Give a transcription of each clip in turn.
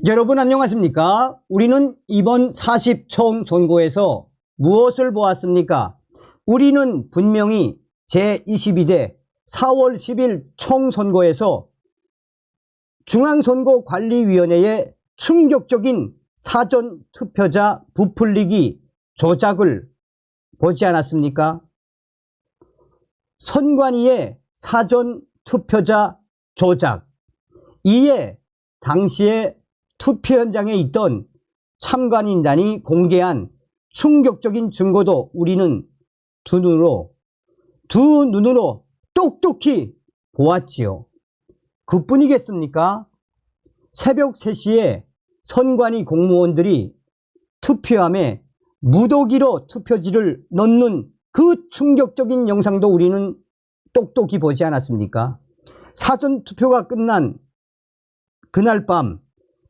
여러분 안녕하십니까? 우리는 이번 40총 선거에서 무엇을 보았습니까? 우리는 분명히 제22대 4월 10일 총선거에서 중앙선거관리위원회의 충격적인 사전투표자 부풀리기 조작을 보지 않았습니까? 선관위의 사전투표자 조작, 이에 당시에 투표 현장에 있던 참관인단이 공개한 충격적인 증거도 우리는 두 눈으로 똑똑히 보았지요. 그뿐이겠습니까? 새벽 3시에 선관위 공무원들이 투표함에 무더기로 투표지를 넣는 그 충격적인 영상도 우리는 똑똑히 보지 않았습니까? 사전투표가 끝난 그날 밤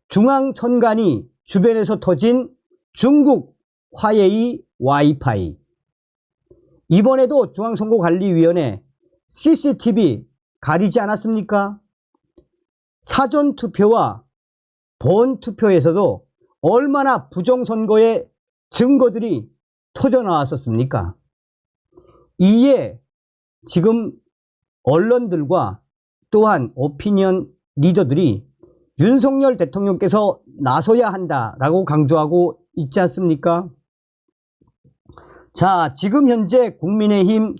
중앙선관위 주변에서 터진 중국 화웨이 와이파이, 이번에도 중앙선거관리위원회 CCTV 가리지 않았습니까? 사전투표와 본투표에서도 얼마나 부정선거의 증거들이 터져나왔었습니까? 이에 지금 언론들과 또한 오피니언 리더들이 윤석열 대통령께서 나서야 한다라고 강조하고 있지 않습니까? 자, 지금 현재 국민의힘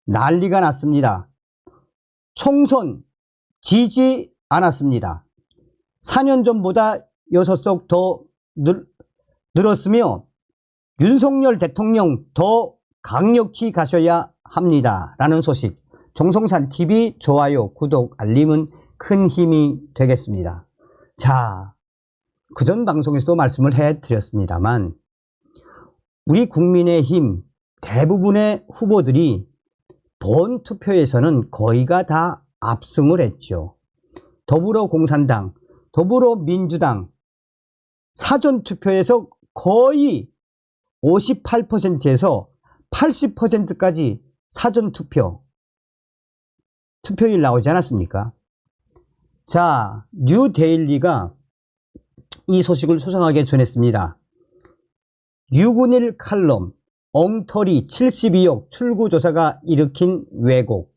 난리가 났습니다. 총선 지지 않았습니다. 4년 전보다 6석 더 늘었으며 윤석열 대통령 더 강력히 가셔야 합니다 라는 소식. 정성산TV 좋아요, 구독, 알림은 큰 힘이 되겠습니다. 자, 그전 방송에서도 말씀을 해드렸습니다만 우리 국민의힘 대부분의 후보들이 본투표에서는 거의가 다 압승을 했죠. 더불어공산당, 더불어민주당 사전투표에서 거의 58%에서 80%까지 투표율 나오지 않았습니까? 자, 뉴데일리가 이 소식을 소상하게 전했습니다. 유군일 칼럼, 엉터리 72억 출구조사가 일으킨 왜곡,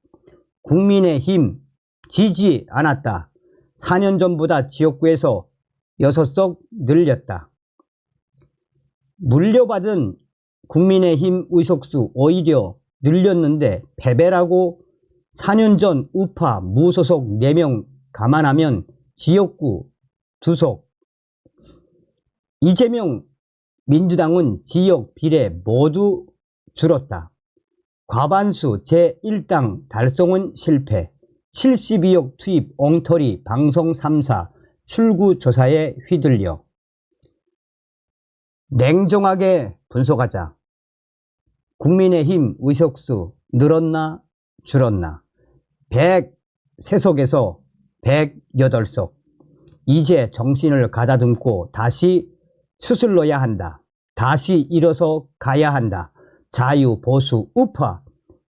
국민의힘 지지 않았다. 4년 전보다 지역구에서 6석 늘렸다. 물려받은 국민의힘 의석수 오히려 늘렸는데 패배라고. 4년 전 우파 무소속 4명 감안하면 지역구 2석. 이재명 민주당은 지역 비례 모두 줄었다. 과반수 제1당 달성은 실패. 72억 투입 엉터리 방송 3사 출구조사에 휘둘려. 냉정하게 분석하자. 국민의힘 의석수 늘었나 줄었나? 103석에서 108석. 이제 정신을 가다듬고 다시 수술러야 한다. 다시 일어서 가야 한다. 자유, 보수, 우파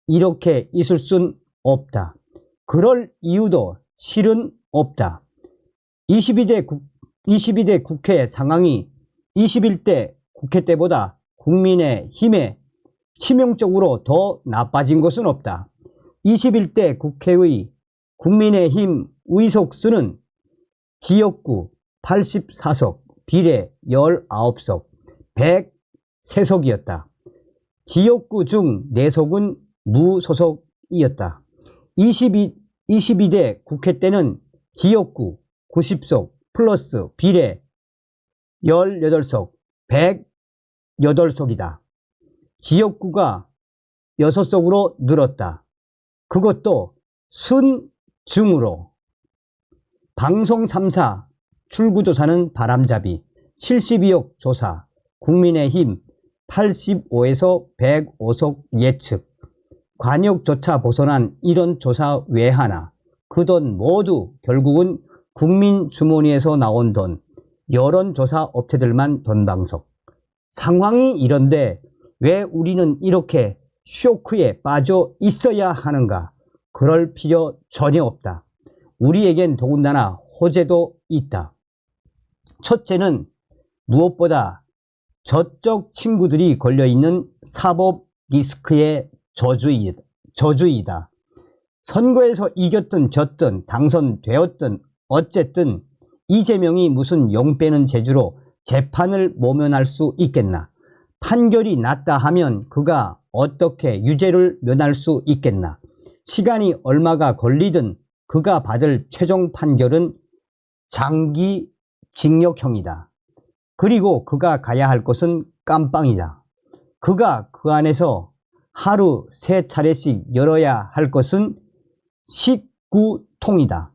이렇게 있을 순 없다. 그럴 이유도 실은 없다. 22대 국회 상황이 21대 국회 때보다 국민의힘에 치명적으로 더 나빠진 것은 없다. 21대 국회의 국민의힘 의석수는 지역구 84석, 비례 19석, 103석이었다. 지역구 중 4석은 무소속이었다. 22대 국회 때는 지역구 90석 플러스 비례 18석, 108석이다. 지역구가 6석으로 늘었다. 그것도 순증으로. 방송 3사 출구조사는 바람잡이. 72억 조사. 국민의힘 85에서 105석 예측. 관역조차 벗어난 이런 조사 왜 하나. 그 돈 모두 결국은 국민주머니에서 나온 돈. 여론조사 업체들만 돈방석. 상황이 이런데 왜 우리는 이렇게 쇼크에 빠져 있어야 하는가? 그럴 필요 전혀 없다. 우리에겐 더군다나 호재도 있다. 첫째는 무엇보다 저쪽 친구들이 걸려있는 사법 리스크의 저주이다. 선거에서 이겼든 졌든 당선되었든 어쨌든 이재명이 무슨 용 빼는 재주로 재판을 모면할 수 있겠나. 판결이 났다 하면 그가 어떻게 유죄를 면할 수 있겠나. 시간이 얼마가 걸리든 그가 받을 최종 판결은 장기 징역형이다. 그리고 그가 가야 할 곳은 깜빵이다. 그가 그 안에서 하루 3차례씩 열어야 할 것은 식구통이다.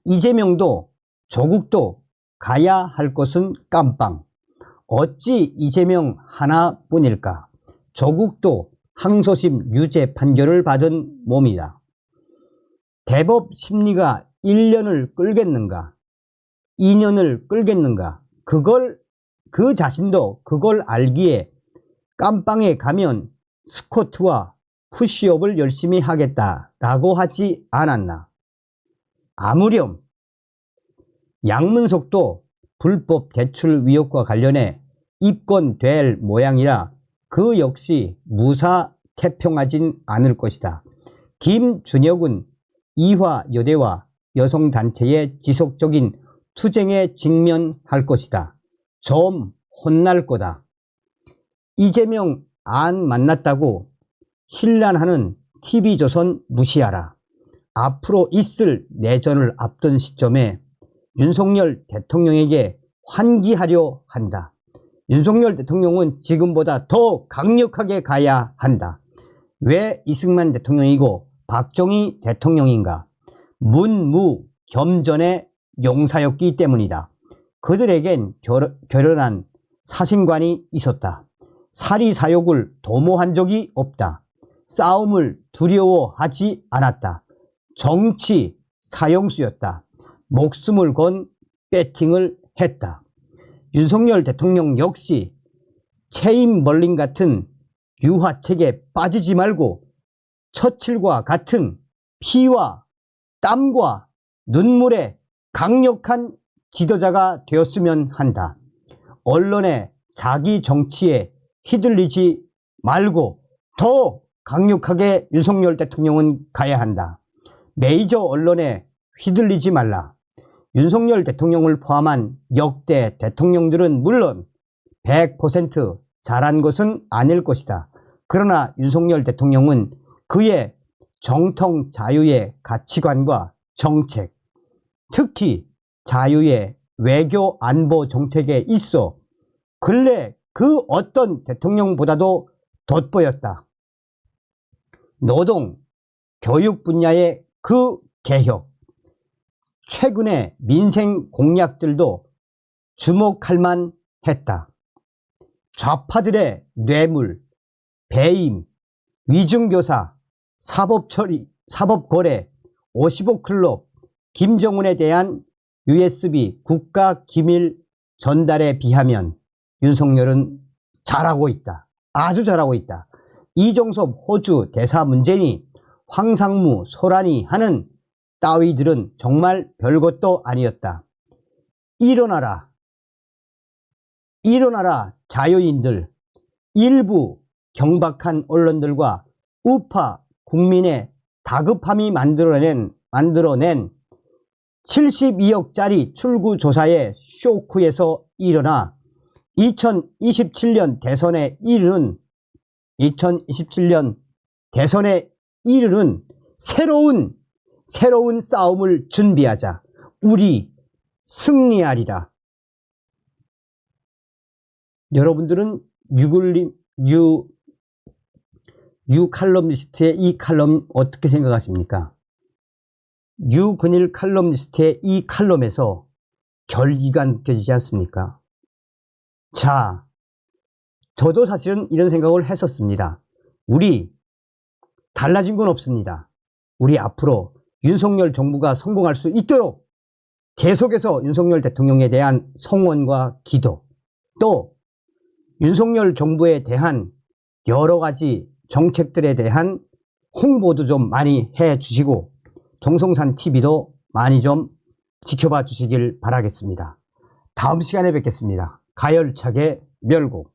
이재명도 조국도 가야 할 곳은 깜빵. 어찌 이재명 하나뿐일까? 조국도 항소심 유죄 판결을 받은 몸이다. 대법 심리가 1년을 끌겠는가? 2년을 끌겠는가? 그 자신도 그걸 알기에 깜빵에 가면 스쿼트와 푸시업을 열심히 하겠다라고 하지 않았나. 아무렴 양문석도 불법 대출 의혹과 관련해 입건될 모양이라 그 역시 무사 태평하진 않을 것이다. 김준혁은 이화여대와 여성단체의 지속적인 투쟁에 직면할 것이다. 좀 혼날 거다. 이재명 안 만났다고 혼란하는 TV조선 무시하라. 앞으로 있을 내전을 앞둔 시점에 윤석열 대통령에게 환기하려 한다. 윤석열 대통령은 지금보다 더 강력하게 가야 한다. 왜 이승만 대통령이고 박정희 대통령인가? 문무 겸전의 용사였기 때문이다. 그들에겐 결연한 사신관이 있었다. 사리사욕을 도모한 적이 없다. 싸움을 두려워하지 않았다. 정치 사형수였다. 목숨을 건 배팅을 했다. 윤석열 대통령 역시 체인벌린 같은 유화책에 빠지지 말고 처칠과 같은 피와 땀과 눈물의 강력한 지도자가 되었으면 한다. 언론의 자기 정치에 휘둘리지 말고 더 강력하게 윤석열 대통령은 가야 한다. 메이저 언론에 휘둘리지 말라. 윤석열 대통령을 포함한 역대 대통령들은 물론 100% 잘한 것은 아닐 것이다. 그러나 윤석열 대통령은 그의 정통 자유의 가치관과 정책, 특히 자유의 외교 안보 정책에 있어 근래 그 어떤 대통령보다도 돋보였다. 노동, 교육 분야의 그 개혁, 최근의 민생 공약들도 주목할 만했다. 좌파들의 뇌물, 배임, 위중교사, 사법처리, 사법거래, 55 클럽, 김정은에 대한 USB 국가기밀 전달에 비하면 윤석열은 잘하고 있다. 아주 잘하고 있다. 이종섭 호주 대사 문제니 황상무 소란이 하는 따위들은 정말 별것도 아니었다. 일어나라. 일어나라 자유인들. 일부 경박한 언론들과 우파 국민의 다급함이 만들어낸 72억짜리 출구조사의 쇼크에서 일어나 2027년 대선에 이르는 새로운 싸움을 준비하자. 우리 승리하리라. 여러분들은 유 칼럼니스트의 이 칼럼 어떻게 생각하십니까? 유근일 칼럼니스트의 이 칼럼에서 결기가 느껴지지 않습니까? 자, 저도 사실은 이런 생각을 했었습니다. 우리 달라진 건 없습니다. 우리 앞으로 윤석열 정부가 성공할 수 있도록 계속해서 윤석열 대통령에 대한 성원과 기도, 또 윤석열 정부에 대한 여러 가지 정책들에 대한 홍보도 좀 많이 해 주시고 정성산 TV도 많이 좀 지켜봐 주시길 바라겠습니다. 다음 시간에 뵙겠습니다. 가열차게 멸국.